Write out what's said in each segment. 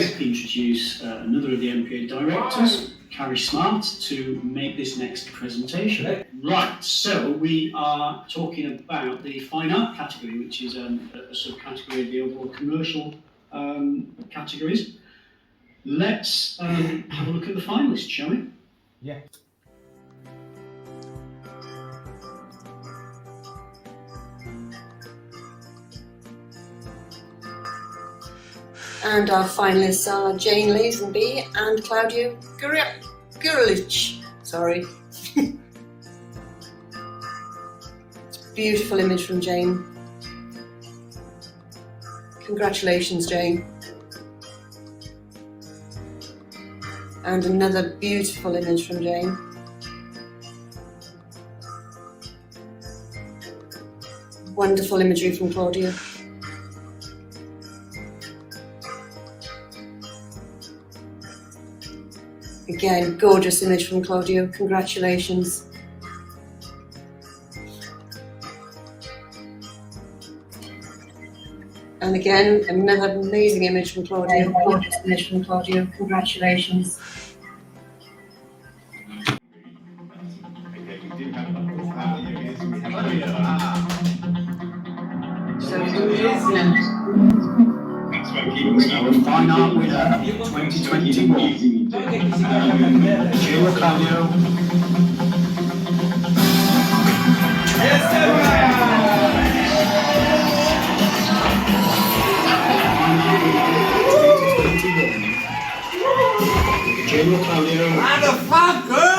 Introduce another of the MPA directors, Carrie Smart, to make this next presentation. Right, so we are talking about the fine art category, which is a subcategory of the overall commercial categories. Let's have a look at the finalists, shall we? Yeah. And our finalists are Jane LAZENBY and Claudiu Guraliuc. Sorry. It's a beautiful image from Jane. Congratulations, Jane. And another beautiful image from Jane. Wonderful imagery from Claudiu. Again, gorgeous image from Claudiu. Congratulations. And again, another amazing image from Claudiu. Gorgeous image from Claudiu. Congratulations. So who is next? Our fine art winner 2021. Claudiu. Claudiu. Motherfucker!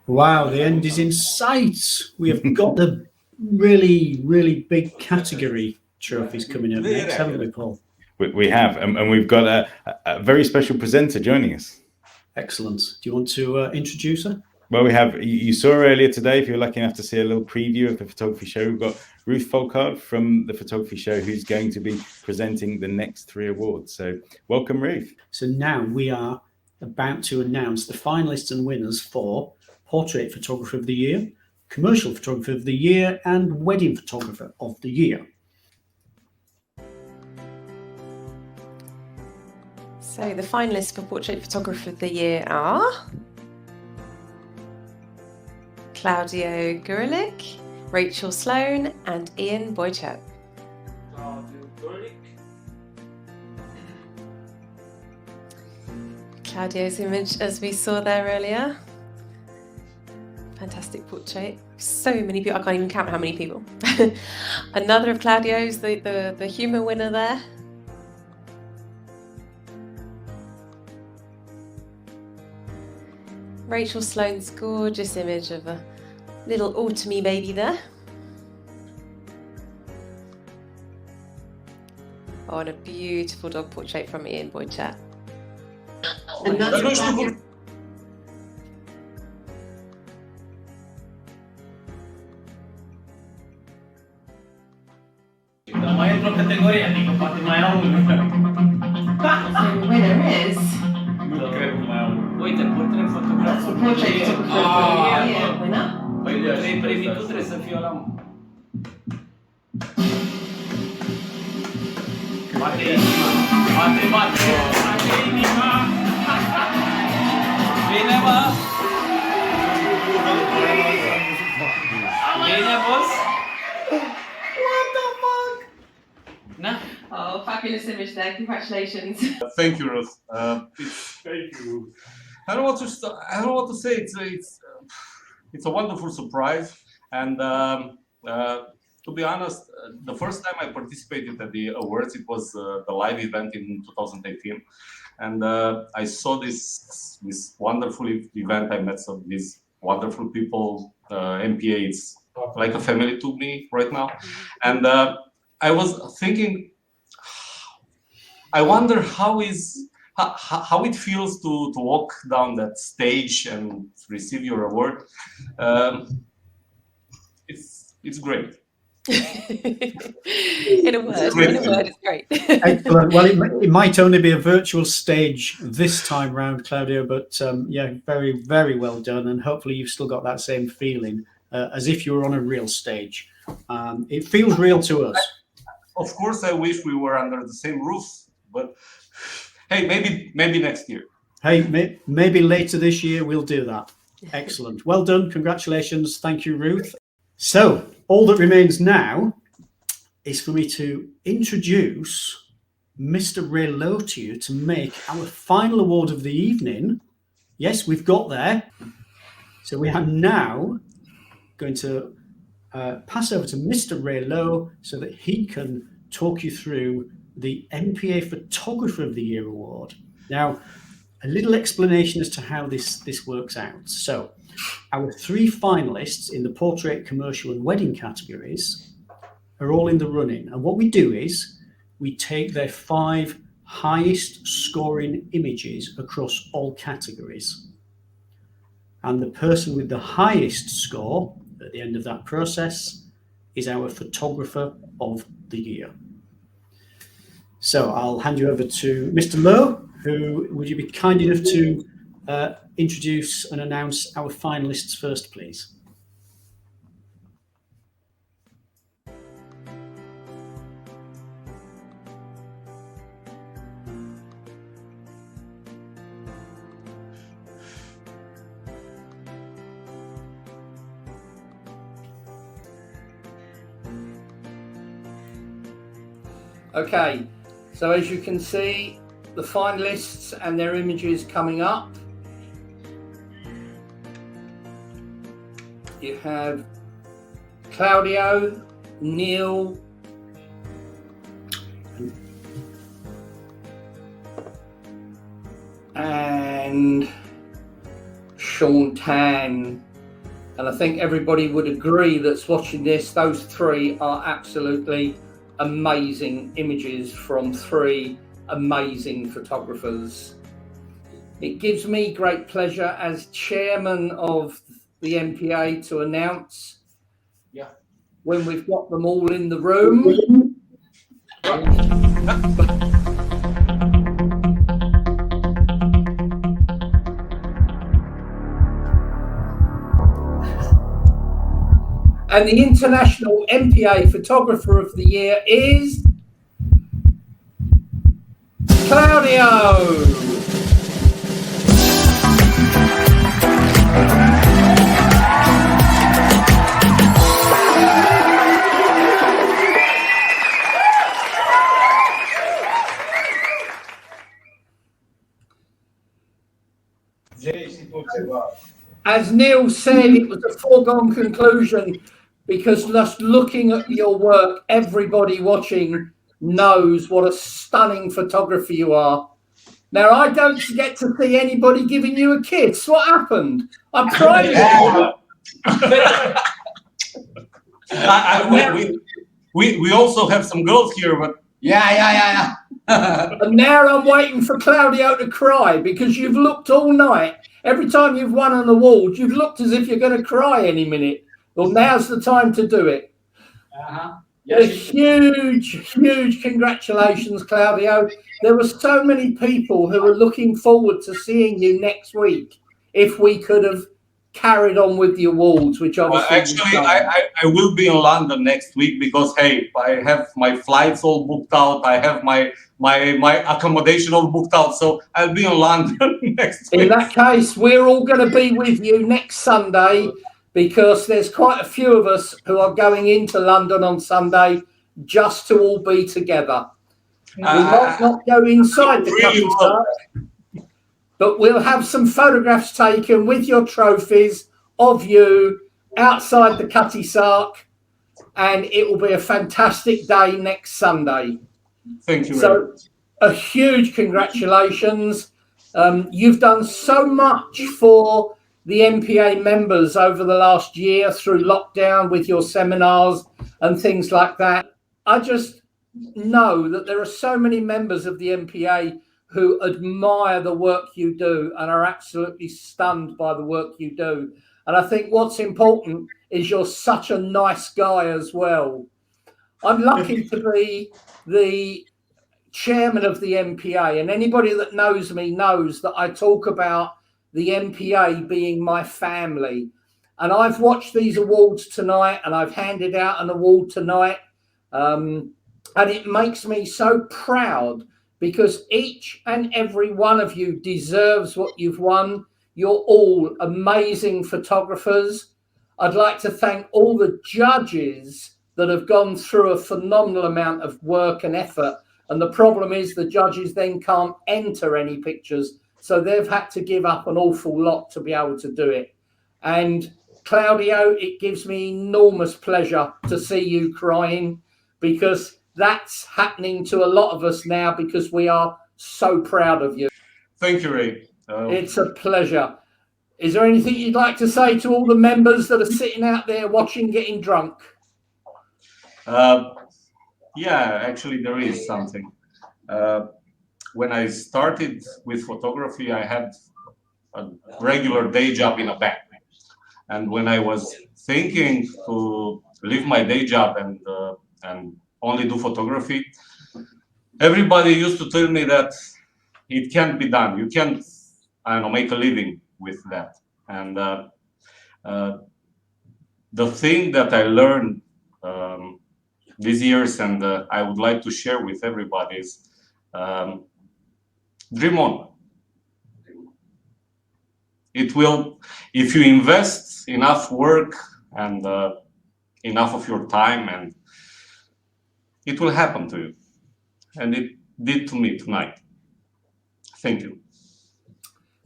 Wow, the end is in sight. We have got the really, really big category trophies coming up next, haven't we, Paul? We have, and we've got a very special presenter joining us. Excellent. Do you want to introduce her? Well, we have, you saw earlier today, if you're lucky enough to see a little preview of the photography show, we've got Ruth Folkard from the photography show who's going to be presenting the next 3 awards. So welcome, Ruth. So now we are about to announce the finalists and winners for Portrait Photographer of the Year, Commercial Photographer of the Year, and Wedding Photographer of the Year. So the finalists for Portrait Photographer of the Year are Claudiu Guraliuc, Rachel Sloan, and Ian Boychap. Claudiu's image, as we saw there earlier. Fantastic portrait. So many people, I can't even count how many people. Another of Claudiu's, the humour winner there. Rachel Sloan's gorgeous image of a little autumny baby there. Oh, and a beautiful dog portrait from Ian Boychap. Mai într-o categorie, adică poate mai au unul. The winner is Nu cred că mai au unul. Uite, portret fotograf. Portrait Photographer winner. Păi cu 3 premii tu trebuie să fii ăla. Bate inima. Bate inima. Bine, mă. Bine, boss. No? Oh, fabulous image there. Congratulations. Thank you, Ruth. Thank you. I don't want to say it's a wonderful surprise, and to be honest, the first time I participated at the awards, it was the live event in 2018, and I saw this wonderful event. I met some these wonderful people. MPA, it's like a family to me right now. And I was thinking, I wonder how it feels to walk down that stage and receive your award. It's great. In a word, it's great. Excellent. Well, it might only be a virtual stage this time round, Claudio, but yeah, very, very well done. And hopefully you've still got that same feeling as if you were on a real stage. It feels real to us. Of course, I wish we were under the same roof, but hey, maybe next year. Hey, maybe later this year we'll do that. Excellent. Well done. Congratulations. Thank you, Ruth. So all that remains now is for me to introduce Mr. Ray Lowe to you to make our final award of the evening. Yes, we've got there. So we are now going to pass over to Mr. Ray Lowe so that he can talk you through the MPA Photographer of the Year award. Now, a little explanation as to how this works out. So our 3 finalists in the portrait, commercial and wedding categories are all in the running. And what we do is we take their 5 highest scoring images across all categories. And the person with the highest score at the end of that process is our Photographer of the Year. So I'll hand you over to Mr. Lowe, who would you be kind enough to introduce and announce our finalists first, please? Okay, so as you can see, the finalists and their images coming up. You have Claudio, Neil, and Sean Tan. And I think everybody would agree that's watching this, those 3 are absolutely amazing images from 3 amazing photographers. It gives me great pleasure as chairman of the MPA to announce when we've got them all in the room. And the International MPA Photographer of the Year is Claudio. As Neil said, it was a foregone conclusion because just looking at your work, everybody watching knows what a stunning photographer you are. Now, I don't get to see anybody giving you a kiss. What happened? I tried. We also have some girls here, but Yeah. And now I'm waiting for Claudio to cry because you've looked all night. Every time you've won an award, you've looked as if you're going to cry any minute. Well, now's the time to do it. A huge congratulations, Claudio. There were so many people who were looking forward to seeing you next week if we could have carried on with the awards, which obviously actually I will be in London next week because hey, I have my flights all booked out, I have my accommodation all booked out, so I'll be in London next week. In that case, we're all going to be with you next Sunday because there's quite a few of us who are going into London on Sunday just to all be together. We might not go inside the Cutty Sark, but we'll have some photographs taken with your trophies of you outside the Cutty Sark, and it will be a fantastic day next Sunday. Thank you. So, a huge congratulations. You've done so much for the MPA members over the last year through lockdown with your seminars and things like that. I just know that there are so many members of the MPA who admire the work you do and are absolutely stunned by the work you do. And I think what's important is you're such a nice guy as well. I'm lucky to be the chairman of the MPA, and anybody that knows me knows that I talk about the MPA being my family. And I've watched these awards tonight, and I've handed out an award tonight, and it makes me so proud because each and every one of you deserves what you've won. You're all amazing photographers. I'd like to thank all the judges that have gone through a phenomenal amount of work and effort. And the problem is the judges then can't enter any pictures. So they've had to give up an awful lot to be able to do it. And Claudio, it gives me enormous pleasure to see you crying, because that's happening to a lot of us now because we are so proud of you. Thank you, Ray. It's a pleasure. Is there anything you'd like to say to all the members that are sitting out there watching getting drunk? Yeah, actually there is something. When I started with photography, I had a regular day job in a bank. And when I was thinking to leave my day job and only do photography, everybody used to tell me that it can't be done. You can't, I don't know, make a living with that. And the thing that I learned these years, and I would like to share with everybody, is dream on. It will, if you invest enough work and enough of your time, and it will happen to you. And it did to me tonight. Thank you.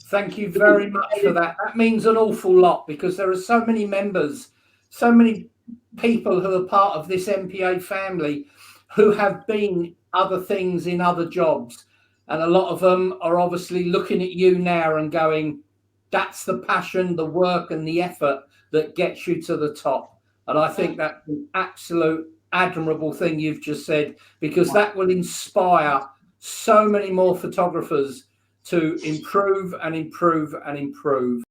Thank you very much for that. That means an awful lot, because there are so many members, so many people who are part of this MPA family who have been other things in other jobs. And a lot of them are obviously looking at you now and going, that's the passion, the work and the effort that gets you to the top. And I think that's an absolute admirable thing you've just said, because that will inspire so many more photographers to improve and improve and improve.